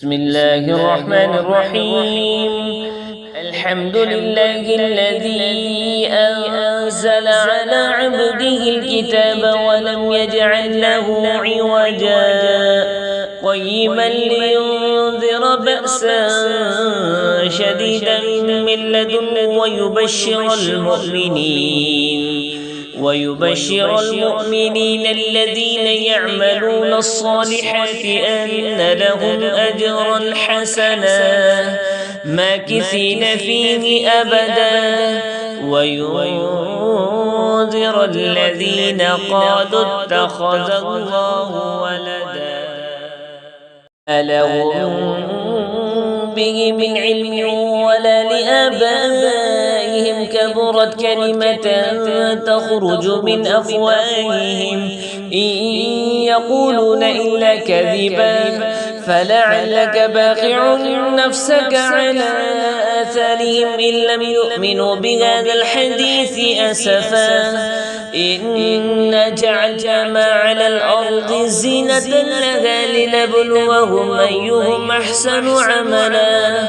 بسم الله الرحمن الرحيم. الحمد لله الذي أنزل على عبده الكتاب ولم يجعل له عوجا قيما لينذر بأسا شديدا من لدنه ويبشر المؤمنين الذين يعملون الصالحات أن لهم أجرا حسنا ماكثين فيه أبدا وينذر الذين قالوا اتخذ الله ولدا ألهم به من علم ولا لآبائهم كبرت كلمة تخرج من أفواههم إن يقولون إلا كذبا فلعلك باخع نفسك على آثارهم إن لم يؤمنوا بهذا الحديث أسفا إنا جعلنا ما على الأرض زينة لها لنبلوهم أيهم أحسن عملا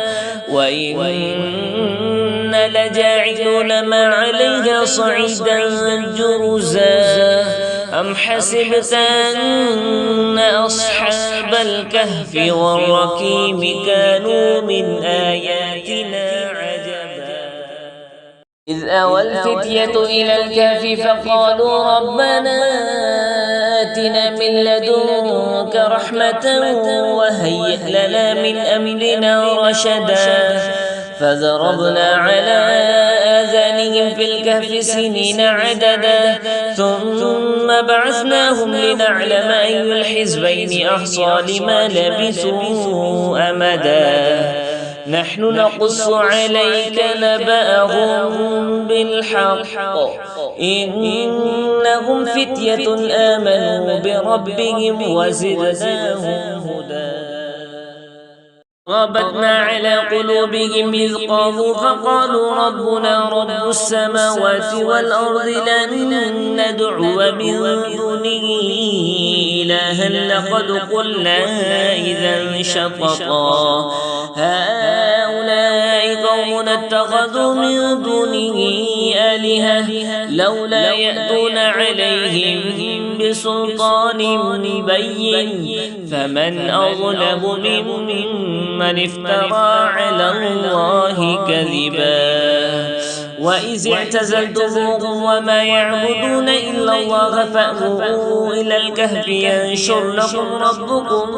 وإنا لجاعلون ما عليها صعيدا جرزا أم حسبت أن أصحاب الكهف والرقيم كانوا من آياتنا عجبا إذ أوى الفتية إلى الكهف فقالوا ربنا آتنا من لدنك رحمة وهيئ لنا من أمرنا رشدا فضربنا على آذانهم في الكهف سنين عددا ثم بعثناهم لنعلم أي الحزبين أحصى لما لبثوا أمدا نحن نقص عليك نبأهم بالحق إنهم فتية آمنوا بربهم وزدناهم هدى ربطنا على قلوبهم إذ قاموا فقالوا ربنا رب السماوات والأرض لن ندعو من دونه إلها لقد قلنا إذا شططا هؤلاء قوم اتخذوا من دونه آلهة لولا يأتون عليهم بسلطان بين فمن أظلم ممن افترى على الله كذبا وإذ اعتزلتموهم وما يعبدون إلا الله فأووا إلى الكهف ينشر لكم ربكم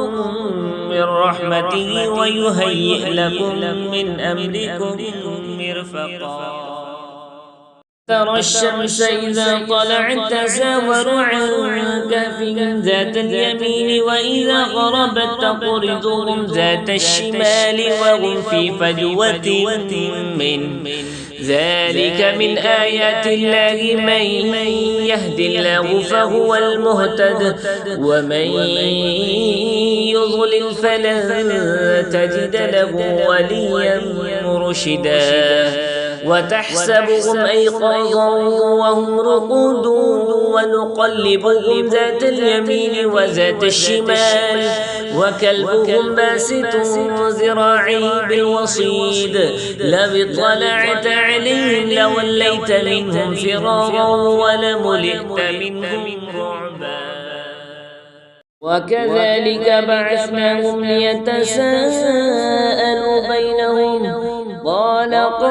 من رحمته ويهيئ لكم من أمركم مرفقا ترى الشمس إذا طلعت تزاور عن كهفهم ذات اليمين وإذا غربت تقرضهم ذات الشمال وهم في فجوة من ذلك من آيات الله من يهد الله فهو المهتد ومن يضلل فلن تجد له وليا مرشدا وتحسبهم أيقاظا وهم رقود ونقلبهم ذات اليمين وذات الشمال وكلبهم باسط ذراعيه بالوصيد لو اطلعت عليهم لوليت منهم فرارا ولملئت منهم رعبا وكذلك بعثناهم ليتساءلوا بينهم قال قائل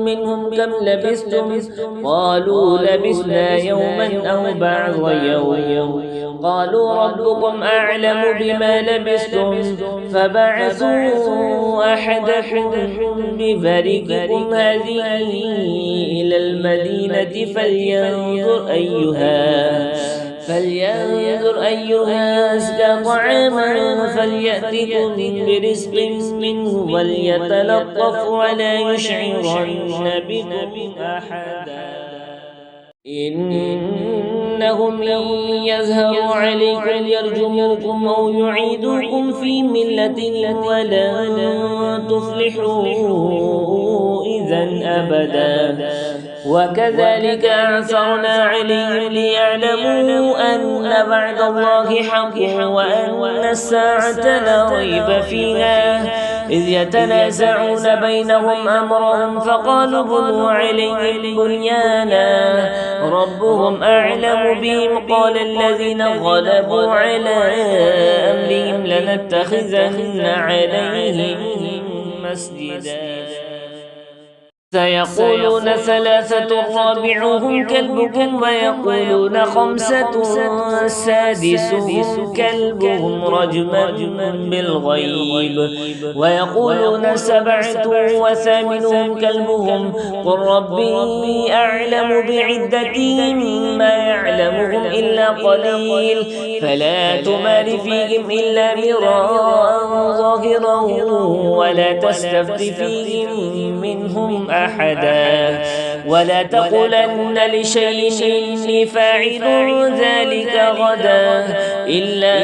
منهم كم لبثتم قالوا لبثنا يوما أو بعض يوم قالوا ربكم أعلم بما لبثتم فبعثوا أحدكم بفريقكم هذه إلى المدينة فلينظر أيها أزكى طعاما فليأتكم برزق منه وليتلطف ولا يشعرن بكم أحدا. إنهم إن يظهروا عليكم يرجموكم أو يعيدوكم في ملة ولن تفلحوا إذا أبدا وكذلك أعثرنا عليهم ليعلموا أن بعد الله حق وأن الساعة لا ريب فيها إذ يتنازعون بينهم أمرهم فقالوا بنوا عليهم بنيانا ربهم أعلم بهم قال الذين غلبوا على أمرهم لنتخذن عليهم مسجدا سيقولون ثلاثة رابعهم كلبهم ويقولون خمسة سادسهم كلبهم رجما بالغيب ويقولون سبعة وثامنهم كلبهم قل ربي أعلم بعدتهم ما يعلمهم إلا قليل فلا تمار فيهم إلا مراء ظاهرا ولا تستفت فيهم منهم أحدا ولا تقولن لشيء إني فاعل ذلك غدا إلا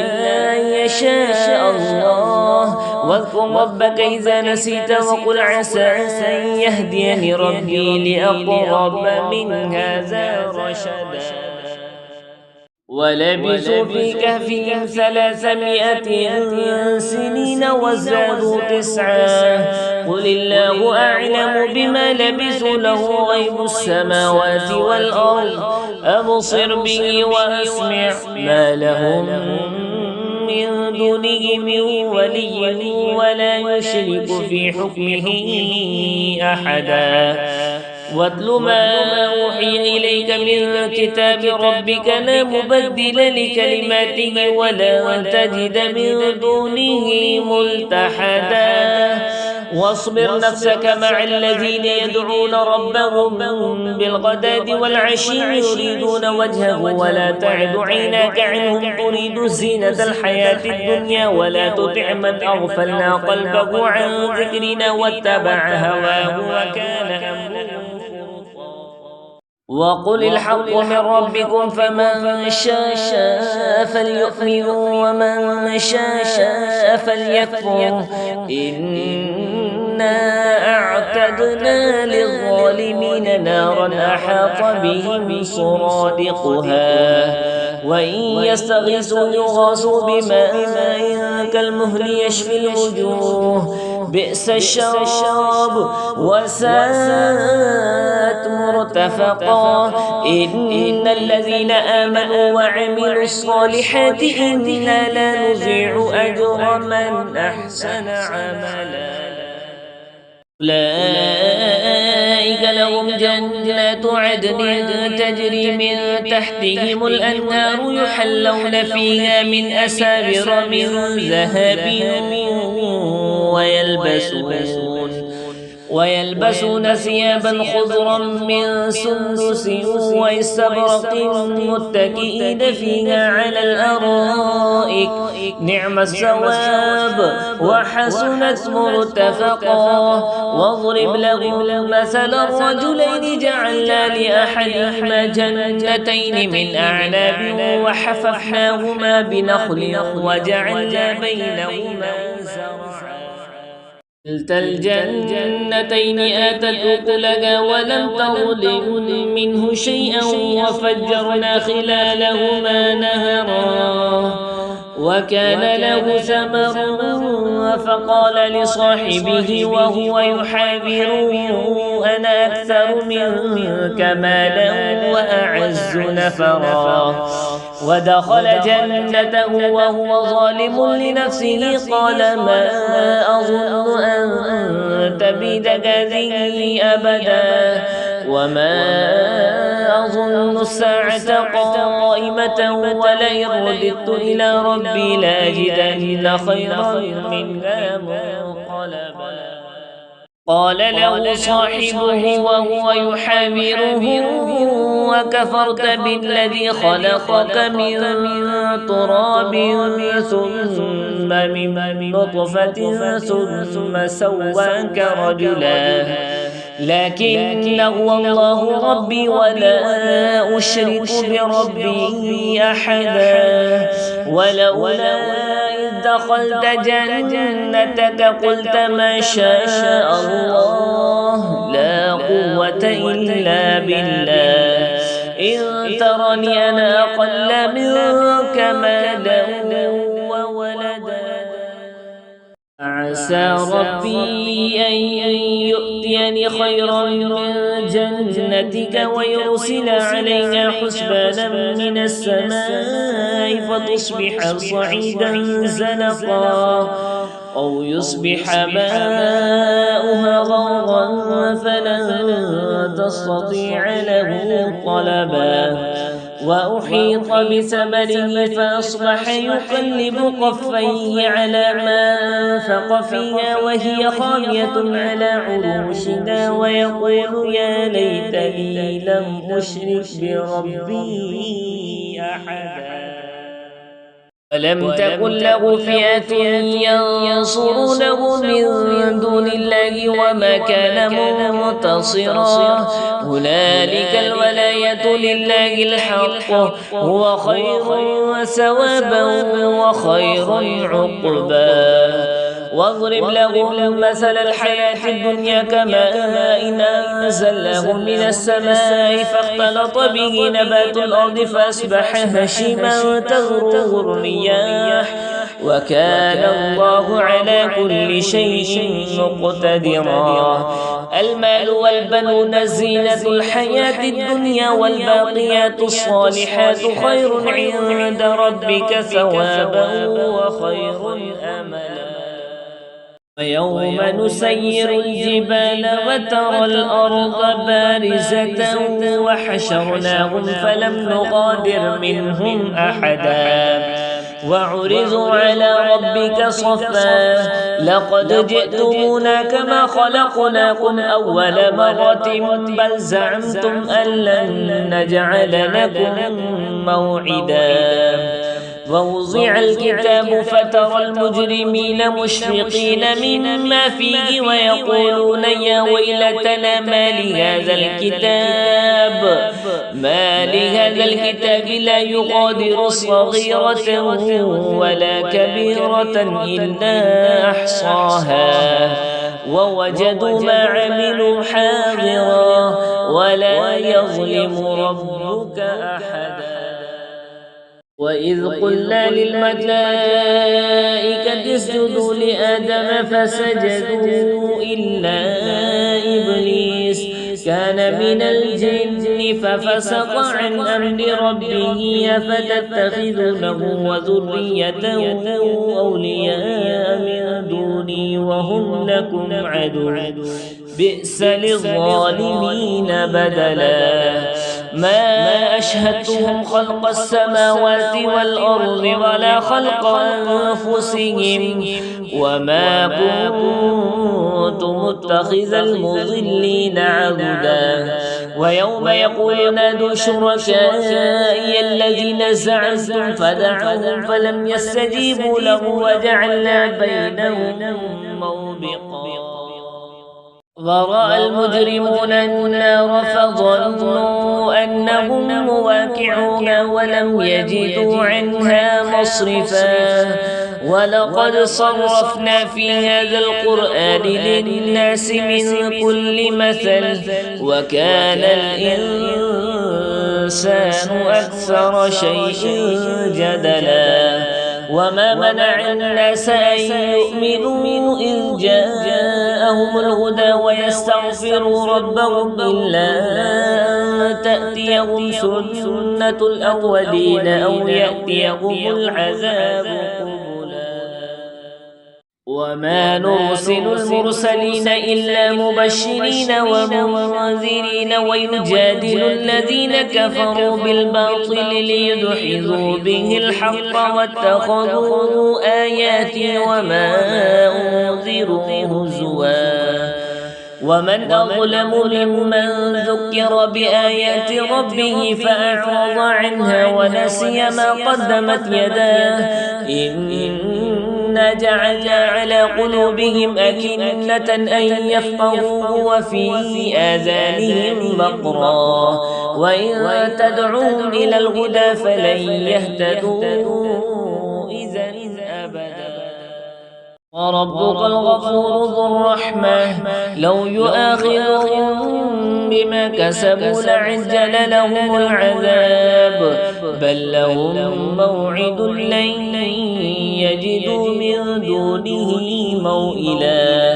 أن يشاء الله واذكر ربك إذا نسيت وقل عسى أن يهديني ربي لأقرب من هذا رشدا ولبثوا في كهفهم 300 سنين وازدادوا 9 قل الله أعلم بما لبثوا له غيب السماوات والأرض أبصر به وأسمع ما لهم من دونه من ولي ولا يشرك في حكمه أحدا واتل ما أوحي إليك من كتاب ربك لا مبدل لكلماته ولا تجد من دونه ملتحدا واصبر نفسك مع الذين يدعون ربهم بالغداة والعشي يريدون وجهه ولا تعد عيناك عنهم تريد زينة الحياة الدنيا ولا تطع من أغفلنا قلبه عن ذكرنا واتبع هواه وكان أمره وقل الحق من ربكم فمن شاء فليؤمن ومن شاء فليكفر إنا أعتدنا للظالمين نارا أحاط بهم سرادقها وإن يستغيثوا يغاثوا بماء كالمهل يشفي الوجوه بئس الشراب وساءت مرتفقا إن الذين آمنوا وعملوا الصالحات إنا لا نضيع أجر من أحسن عملا أولئك لهم جنات عدن تجري من تحتهم الأنهار يحلون فيها من أساور من ذهب ويلبسون ثيابا خضرا من سندس واستبرق متكئين فيها على الأرائك نعم الثواب وحسنت مرتفقا واضرب لهم مثل الرجلين جعلنا لأحدهما جنتين من أعناب وحففناهما بنخل وجعلنا بينهما زرعا كلتا الجنتين آتت أكلها ولم تظلم منه شيئا وفجرنا خلالهما نهرا وكان له ثمر فقال لصاحبه وهو يحاوره أنا أكثر منك مالا وأعز نفرا ودخل جنته وهو ظالم لنفسه قال ما أظن أن تبيد هذه أبدا وما أظن الساعة قائمة ولئن رددت إلى ربي لأجدن خيرا منها منقلبا قال له صاحبه وهو يحاوره وكفرت بالذي خلقك من تراب ثم من نطفة ثم سواك رجلا لكن هو الله ربي ولا أشرك بربي أحدا. ولولا إذ دخلت جنتك قلت ما شاء الله لا قوة إلا بالله إن ترني أنا أقل منك مالا وولدا. عسى ربي أن يؤتيني خيرا من جنتك ويرسل علينا حسبانا من السماء فتصبح صعيدا زلقا أو يصبح ماؤها غورا فلن تستطيع له طلبا. وأحيط بثمره فأصبح يقلب قفيه على ما أنفق فيها وهي خاوية على عروشها ويقول يا ليتني لم أشرك بربي أحدا. ولم تكن له فئة ينصرونه من دون الله وما كان منتصرا. هنالك الولاية لله الحق هو خير ثوابا وخير عقبا. واضرب لهم مثل الحياة الدنيا كماء أنزلناه من السماء فاختلط به نبات الأرض فأصبح هشيما تذروه الرياح وكان الله على كل شيء مقتدرا. المال والبنون زينة الحياة الدنيا والباقيات الصالحات خير عند ربك ثوابا وخير أملا. ويوم نسير الجبال وترى الأرض بارزة وحشرناهم فلم نغادر منهم أحدا وعرضوا على ربك صفا لقد جئتمونا كما خلقناكم أول مرة بل زعمتم أن لن نجعل لكم موعدا. ووضع الكتاب فترى المجرمين مشفقين مما فيه ويقولون يا ويلتنا ما لهذا الكتاب لا يغادر صغيرة ولا كبيرة إلا أحصاها ووجدوا ما عملوا حاضرا ولا يظلم ربك أحدا. وإذ قلنا للملائكة اسجدوا لآدم فسجدوا إلا إبليس كان من الجن ففسق عن أمر ربه أفتتخذونه وذريته أولياء من دوني وهم لكم عدو بئس للظالمين بدلا. ما أشهدتهم خلق السماوات والأرض ولا خلق أنفسهم وما كنت متخذ المضلين عضدا. ويوم يقول نادوا شركائي الذين زعمتم فدعوهم فلم يستجيبوا له وجعلنا بينهم موبقا. ورأى المجرمون النار فظنوا أنهم مواقعوها ولم يجدوا عنها مصرفا. ولقد صرفنا في هذا القرآن للناس من كل مثل وكان الإنسان أكثر شيء جدلا. وما منع الناس أن يؤمنوا إذ جاءهم الهدى ويستغفروا ربهم إلا أن تأتيهم سنة الأولين أو يأتيهم العذاب قبلا. وما نرسل المرسلين إلا مبشرين ومنذرين ويجادل الذين كفروا بالباطل ليدحضوا به الحق واتخذوا آياتي وما أنذروا هزوا. ومن أظلم ممن ذكر بآيات ربه فأعرض عنها ونسي ما قدمت يداه إنا جعلنا على قلوبهم أكنة أن يفقهوه وفي آذانهم وقرا وإن تدعوهم إلى الهدى فلن يهتدوا إذا أبدا وربك الغفور ذو الرحمة لو يؤاخذهم بما كسبوا لعجل لهم العذاب بل لهم موعد لن يجدوا من دونه موئلا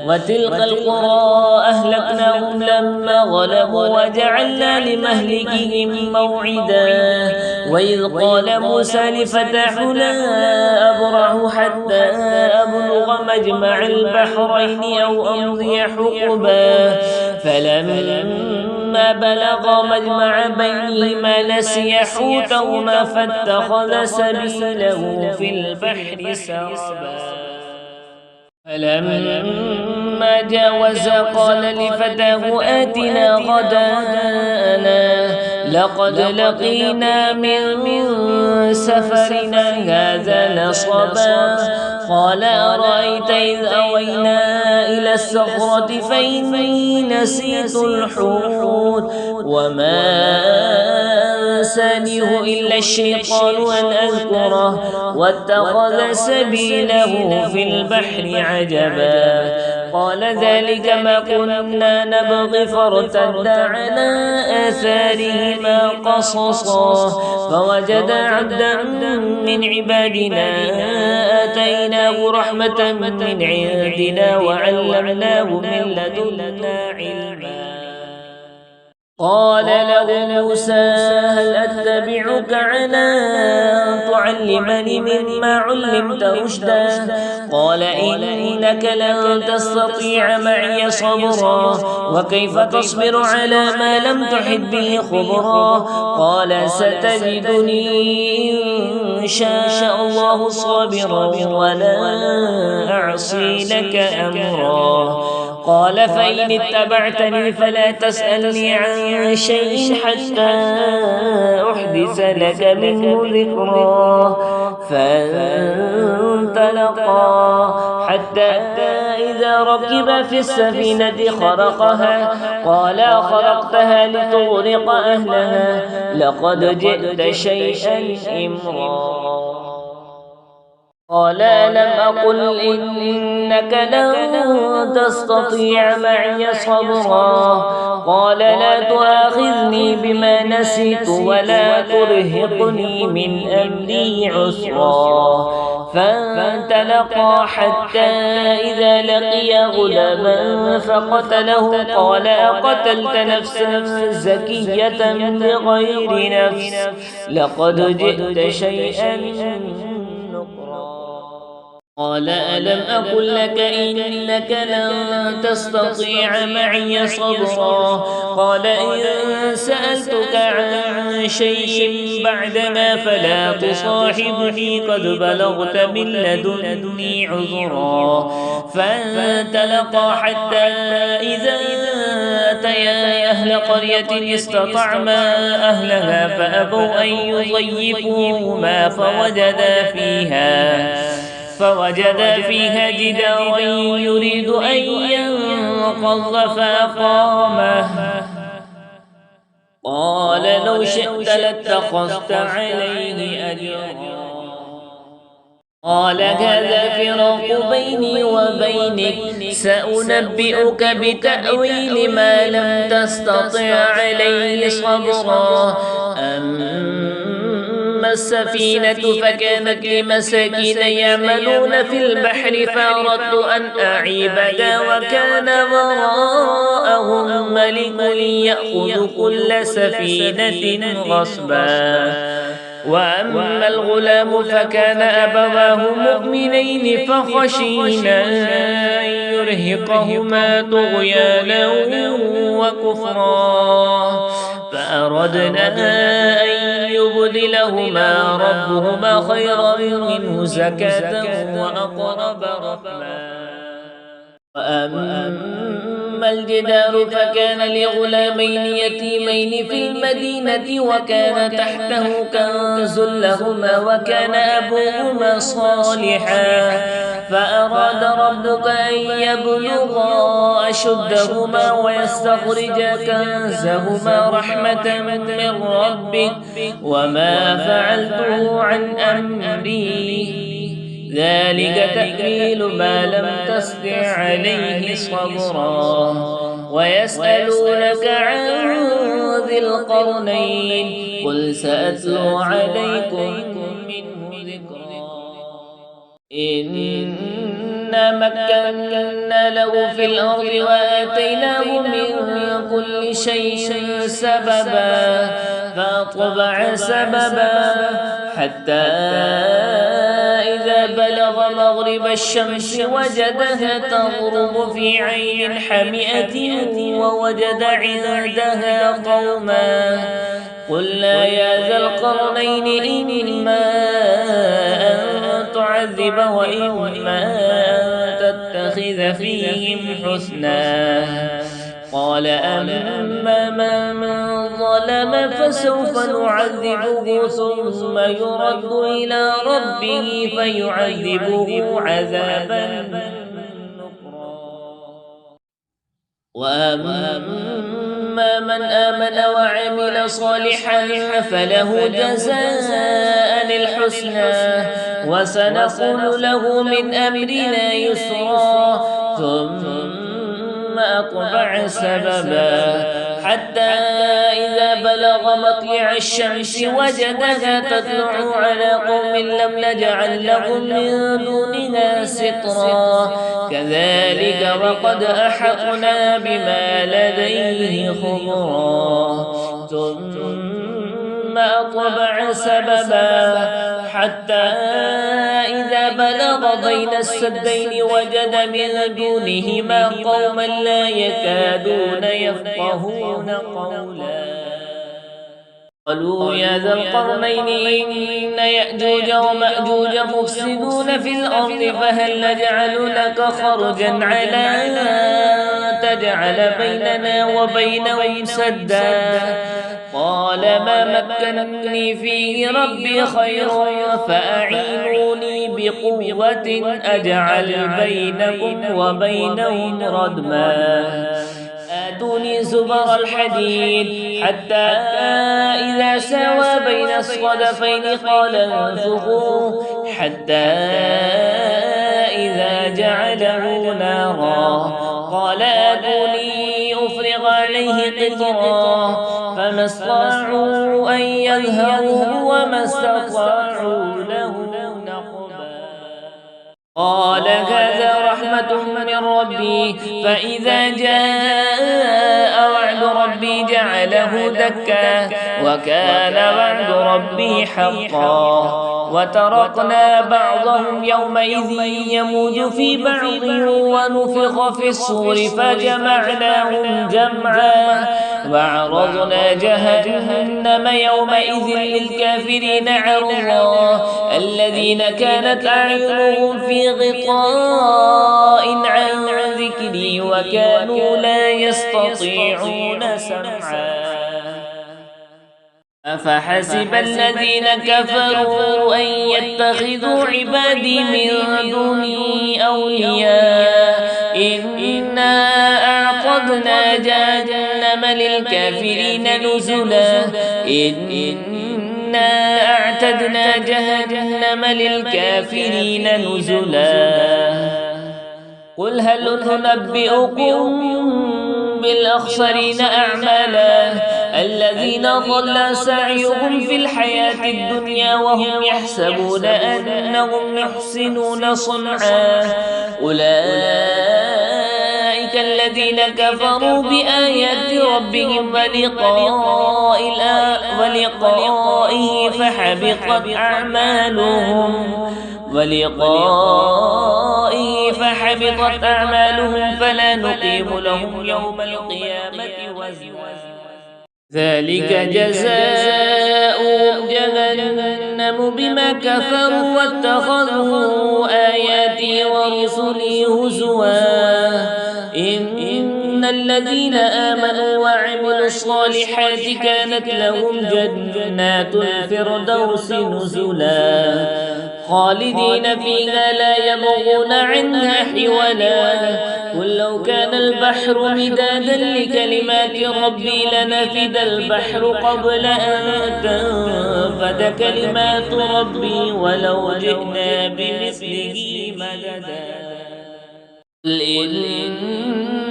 وتلك القرى أهلكناهم لما غلبوا وجعلنا لمهلكهم موعدا وإذ قال موسى لفتاه لا أبرح حتى أبلغ مجمع البحرين أو أمضي حقبا فلما بلغ مجمع بينهما نسي حوتهما فاتخذ سبيله في البحر سربا فلما جاوزا قال لفتاه آتنا غداءنا لقد لقينا من سفرنا هذا نصبا قال أرأيت إذ أوينا إلى الصخرة فإني نسيت الحوت وما أنسانيه إلا الشيطان أن أذكره واتخذ سبيله في البحر عجبا قال ذلك ما كنا نبغي فارتدا على آثارهما قصصا فوجد عبدا من عبادنا آتيناه رحمة من عندنا وعلمناه من لدنا علما قال له موسى هل أتبعك على أن تعلمني مما علمت رشدا قال إنك لن تستطيع معي صبرا وكيف تصبر على ما لم تحط به خبرا قال ستجدني إن شاء الله صابرا ولا أعصي لك أمرا قال فإن اتبعتني فلا تسألني عن شيء حتى أحدث لك منه ذكرا فانطلقا حتى إذا ركب في السفينة خرقها قال خرقتها لتغرق أهلها لقد جئت شيئا إمرا قال لم أقل إنك لن تستطيع معي صبرا قال لا تؤاخذني بما نسيت ولا ترهقني من أمري عسرا فانطلقا حتى إذا لقيا غلاما فقتله قال أقتلت نفسا زكية بغير نفس لقد جئت شيئا قال ألم أقل لك إنك لن تستطيع معي صبرا قال إن سألتك عن شيء بعدما فلا تصاحبني قد بلغت من لدني عذرا فانطلقا حتى إذا أتيا أهل قرية استطعما أهلها فأبوا أن يضيفوهما فوجد فيها جدارا يريد أن ينقض فأقامه قال لو شئت لاتخذت عليه أجرا قال هذا فراق بيني وبينك سأنبئك بتأويل ما لم تستطع عليه صبرا أما السفينة فكانت لمساكين يعملون في البحر فأردت أن أعيبها وكان وراءهم ملك يأخذ كل سفينة غصبا وأما الغلام فكان أبواه مؤمنين فخشينا أن يرهقهما طغيانا وكفرا فأردنا أن يبدلهما ربهما خيرا منه زكاة وأقرب رحما وأما أما الجدار فكان لغلامين يتيمين في المدينة وكان تحته كنز لهما وكان أبوهما صالحا فأراد ربك أن يبلغا أشدهما ويستخرجا كنزهما رحمة من ربك وما فعلته عن أمري ذلك تأويل ما لم تستطع عليه صبرا ويسألونك عن ذي القرنين قل سأتلو عليكم منه ذكرا إنا مكنا له في الأرض وآتيناه من كل شيء سببا فأطبع سببا حتى إذا بلغ مغرب الشمس وجدها تغرب في عين حمئة ووجد عندها قوما قلنا يا ذا القرنين إما أن تعذب وإما أن تتخذ فيهم حسنا قال أما من ظلم فسوف نعذبه ثم يرد إلى ربه فيعذبه عذابا نكرا وأما من آمن وعمل صالحا فله جزاء الحسنى وسنقول له من أمرنا يسرا ثم أطبع سببا حتى إذا بلغ مطلع الشمس وجدها تطلع على قوم لم نجعل لهم من دونها سترا كذلك وقد أحطنا بما لديه خبرا ثم أطبع سببا حتى إذا بلغ بين السدين وجد من دونهما قوما لا يكادون يفقهون قولا قالوا يا ذا القرنين إن يأجوج ومأجوج مفسدون في الأرض فهل نجعل لك خرجا على أن تجعل بيننا وبينهم سدا قال ما مكنني فيه ربي خير فأعينوني بقوة أجعل بينكم وبينهم ردما آتوني زبر الحديد حتى إذا ساوى بين الصدفين قال انفخوا حتى إذا جعله نارا قال آتوني أفرغ عليه قطرا فما استطاعوا أن يظهروه وما استطاعوا له نقبا قال هذا رحمة من ربي فإذا جاء وعد ربي جعله دكا وكان وعد ربي حقا وتركنا بعضهم يومئذ يموج في بعض ونفخ في الصور فجمعناهم جمعا وعرضنا جهنم يومئذ للكافرين عرضا الذين كانت أعينهم في غطاء عن ذكري وكانوا لا يستطيعون سمعا أفحسب الذين كفروا أن يتخذوا عبادي من دوني أولياء إنا أعقدنا جهنم للكافرين نزلا إنا أعتدنا جهنم للكافرين نزلا قل هل ننبئكم بالأخسرين أعمالا الذين ضل سعيهم في الحياة الدنيا وهم يحسبون أنهم يحسنون صنعا أولئك الذين كفروا بآيات ربهم ولقائه فحبطت أعمالهم فلا نقيم لهم يوم القيامة وزنا ذلك جزاؤهم جهنم بما كفروا واتخذوا آياتي ورسلي هزوا إن الذين آمنوا وعملوا الصالحات كانت لهم جنات الفردوس نزلا خالدين فيها لا يبغون عنها حولا قل لو كان البحر مدادا لكلمات ربي لنفد البحر قبل أن تنفد كلمات ربي ولو جئنا بمثله مددا قل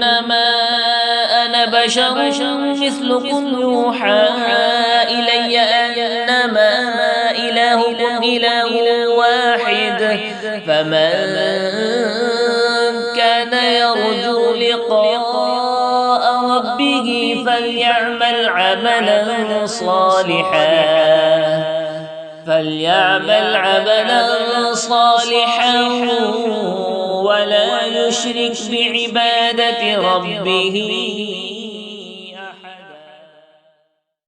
إنما أنا بشر مثلكم يوحى إلي أنما إلهكم إله واحد فمن كان يرجو لقاء ربه فليعمل عملا صالحا ولا يشرك بعبادة ربه